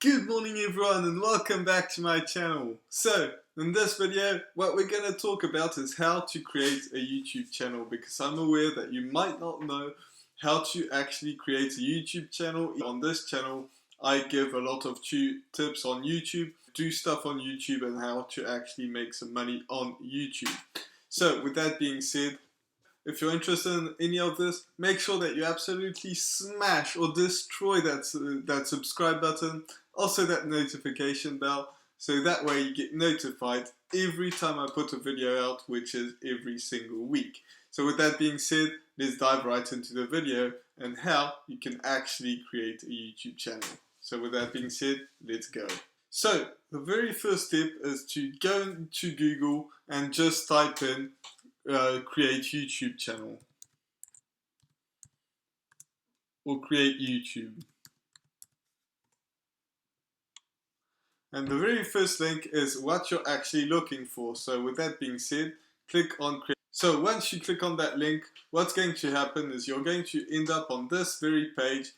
Good morning everyone and welcome back to my channel. So, in this video, what we're going to talk about is how to create a YouTube channel, because I'm aware that you might not know how to actually create a YouTube channel. On this channel, I give a lot of tips on YouTube, do stuff on YouTube, and how to actually make some money on YouTube. So, with that being said, if you're interested in any of this, make sure that you absolutely smash or destroy that subscribe button, also that notification bell, so that way you get notified every time I put a video out, which is every single week. So with that being said, let's dive right into the video and how you can actually create a YouTube channel. So with that being said, let's go. So the very first step is to go into Google and just type in create YouTube channel or create YouTube, and the very first link is what you're actually looking for. So with that being said, click on create. So once you click on that link, what's going to happen is you're going to end up on this very page,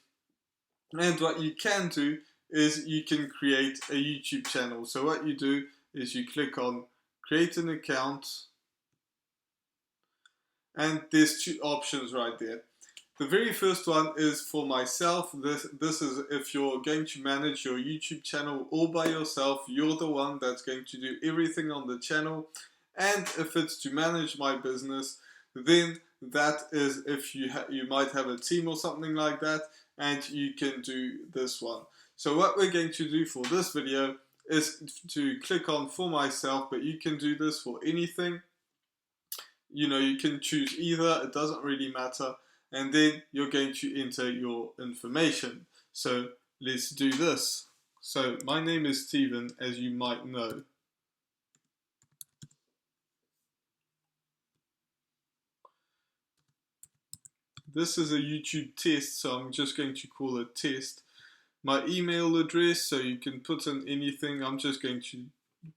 and what you can do is you can create a YouTube channel. So what you do is you click on create an account, and there's two options right there. The very first one is for myself. This is if you're going to manage your YouTube channel all by yourself. You're the one that's going to do everything on the channel. And if it's to manage my business, then that is if you might have a team or something like that, and you can do this one. So what we're going to do for this video is to click on for myself, but you can do this for anything. You know, you can choose either, it doesn't really matter. And then you're going to enter your information. So let's do this. So my name is Steven, as you might know. This is a YouTube test, so I'm just going to call it test. My email address, so you can put in anything. I'm just going to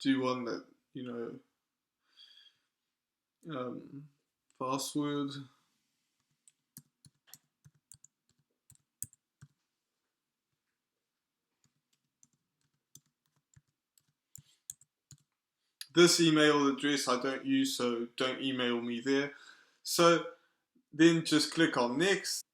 do one that, password. This email address I don't use, so don't email me there. So then just click on next.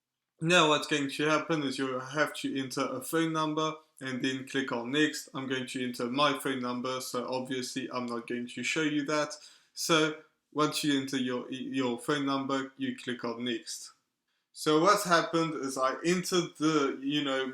Now what's going to happen is you'll have to enter a phone number and then click on next. I'm going to enter my phone number, so obviously I'm not going to show you that. So once you enter your phone number, you click on next. So what's happened is I entered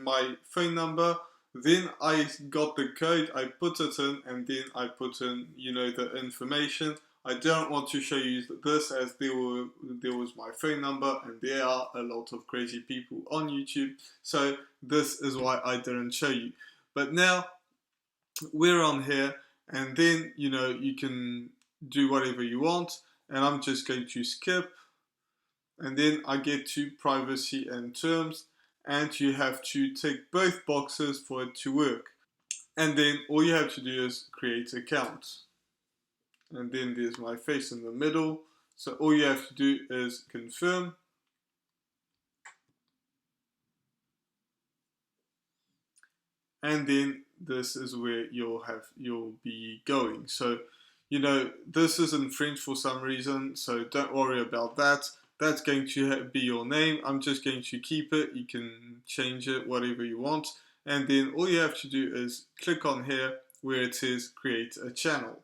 my phone number, then I got the code, I put it in, and then I put in the information. I don't want to show you this as there was my phone number, and there are a lot of crazy people on YouTube, so this is why I didn't show you. But now we're on here, and then you can do whatever you want, and I'm just going to skip. And then I get to privacy and terms, and you have to tick both boxes for it to work. And then all you have to do is create an account. And then there's my face in the middle. So all you have to do is confirm. And then this is where you'll be going. So this is in French for some reason, so don't worry about that. That's going to be your name. I'm just going to keep it. You can change it, whatever you want. And then all you have to do is click on here where it says create a channel.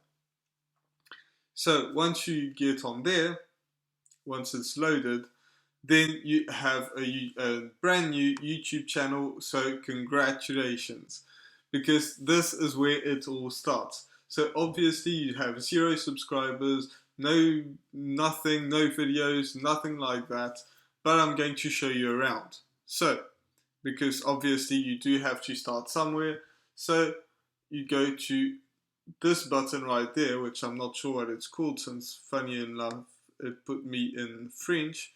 So once you get on there, once it's loaded, then you have a brand new YouTube channel. So congratulations, because this is where it all starts. So obviously you have 0 subscribers, nothing, no videos, nothing like that, but I'm going to show you around. So, because obviously you do have to start somewhere, so you go to this button right there, which I'm not sure what it's called, since funny enough it put me in French,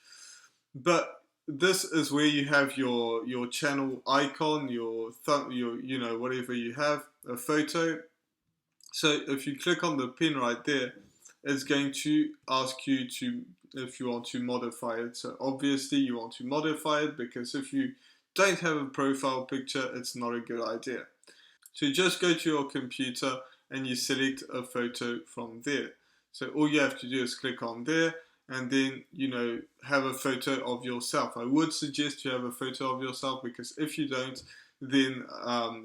but this is where you have your channel icon, your thumb, your whatever you have, a photo. So if you click on the pin right there, it's going to ask you if you want to modify it. So obviously you want to modify it, because if you don't have a profile picture, it's not a good idea. So just go to your computer and you select a photo from there. So all you have to do is click on there and then, have a photo of yourself. I would suggest you have a photo of yourself, because if you don't, then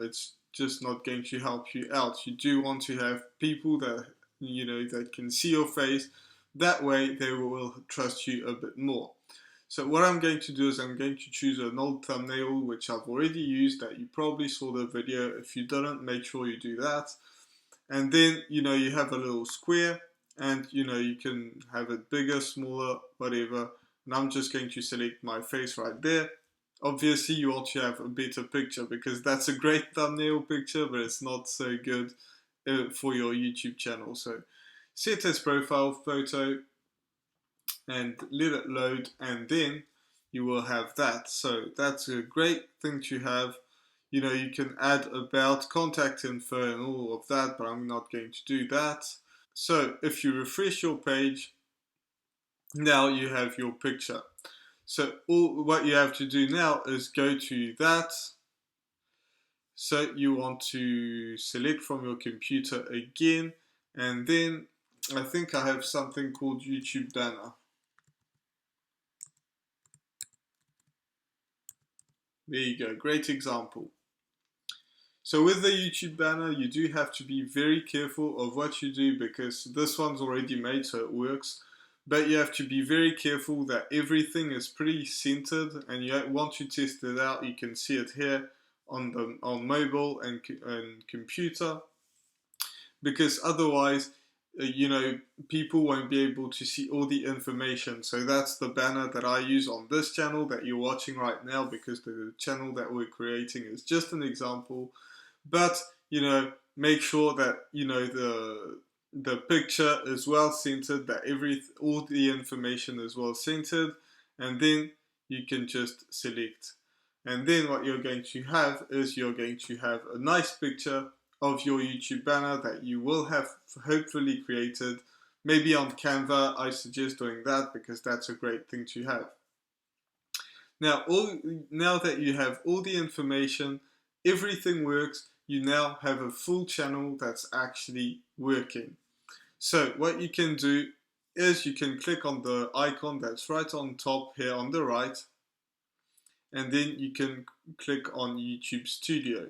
it's just not going to help you out. You do want to have people that, that can see your face. That way they will trust you a bit more. So what I'm going to do is I'm going to choose an old thumbnail which I've already used, that you probably saw the video. If you didn't, make sure you do that. And then, you have a little square, and, you can have it bigger, smaller, whatever. And I'm just going to select my face right there. Obviously, you want to have a better picture, because that's a great thumbnail picture, but it's not so good for your YouTube channel. So set as profile photo and let it load, and then you will have that. So that's a great thing to have. You can add about, contact info and all of that, but I'm not going to do that. So if you refresh your page, now you have your picture. So what you have to do now is go to that. So you want to select from your computer again, and then I think I have something called YouTube banner. There you go, great example. So with the YouTube banner, you do have to be very careful of what you do, because this one's already made, so it works. But you have to be very careful that everything is pretty centered, and you want to test it out. You can see it here on mobile and computer, because otherwise, people won't be able to see all the information. So that's the banner that I use on this channel that you're watching right now, because the channel that we're creating is just an example. But, make sure that, the picture is well centered, that all the information is well centered, and then you can just select. And then what you're going to have is you're going to have a nice picture of your YouTube banner that you will have hopefully created. Maybe on Canva, I suggest doing that, because that's a great thing to have. Now that you have all the information, everything works, you now have a full channel that's actually working. So what you can do is you can click on the icon that's right on top here on the right, and then you can click on YouTube Studio.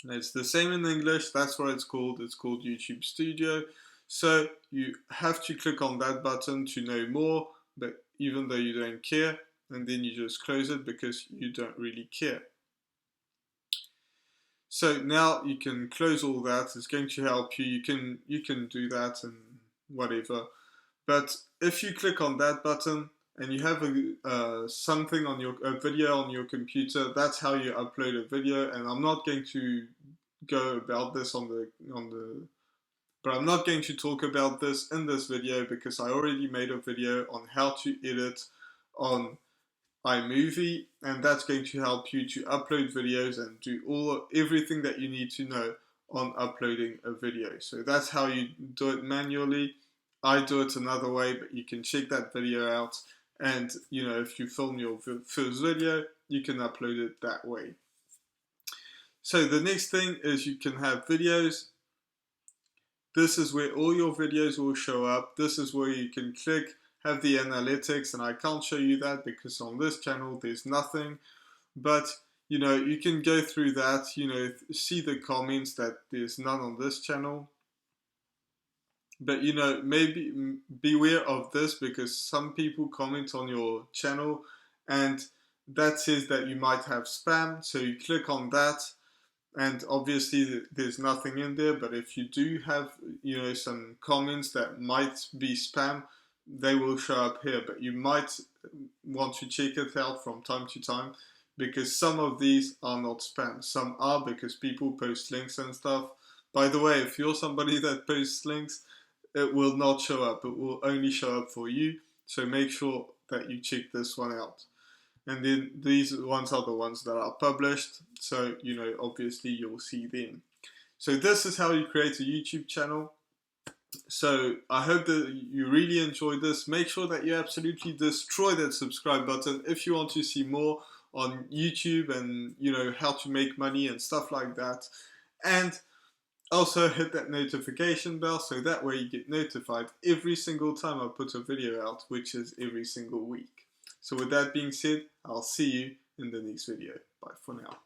And it's the same in English, that's what it's called YouTube Studio. So you have to click on that button to know more, but even though you don't care, and then you just close it because you don't really care. So now you can close all that. It's going to help you. You can do that and whatever. But if you click on that button and you have something on a video on your computer, that's how you upload a video. And I'm not going to go about this but I'm not going to talk about this in this video, because I already made a video on how to edit on iMovie, and that's going to help you to upload videos and do everything that you need to know on uploading a video. So that's how you do it manually. I do it another way, but you can check that video out, and if you film your first video, you can upload it that way. So the next thing is you can have videos. This is where all your videos will show up. This is where you can click, have the analytics, and I can't show you that because on this channel there's nothing. But you can go through that, see the comments that there's none on this channel. But maybe beware of this, because some people comment on your channel and that says that you might have spam. So you click on that, and obviously there's nothing in there. But if you do have some comments that might be spam, they will show up here. But you might want to check it out from time to time, because some of these are not spam. Some are, because people post links and stuff. By the way, if you're somebody that posts links, it will not show up. It will only show up for you. So make sure that you check this one out. And then these ones are the ones that are published. So, obviously you'll see them. So this is how you create a YouTube channel. So I hope that you really enjoyed this. Make sure that you absolutely destroy that subscribe button if you want to see more on YouTube and, how to make money and stuff like that. And also hit that notification bell so that way you get notified every single time I put a video out, which is every single week. So with that being said, I'll see you in the next video. Bye for now.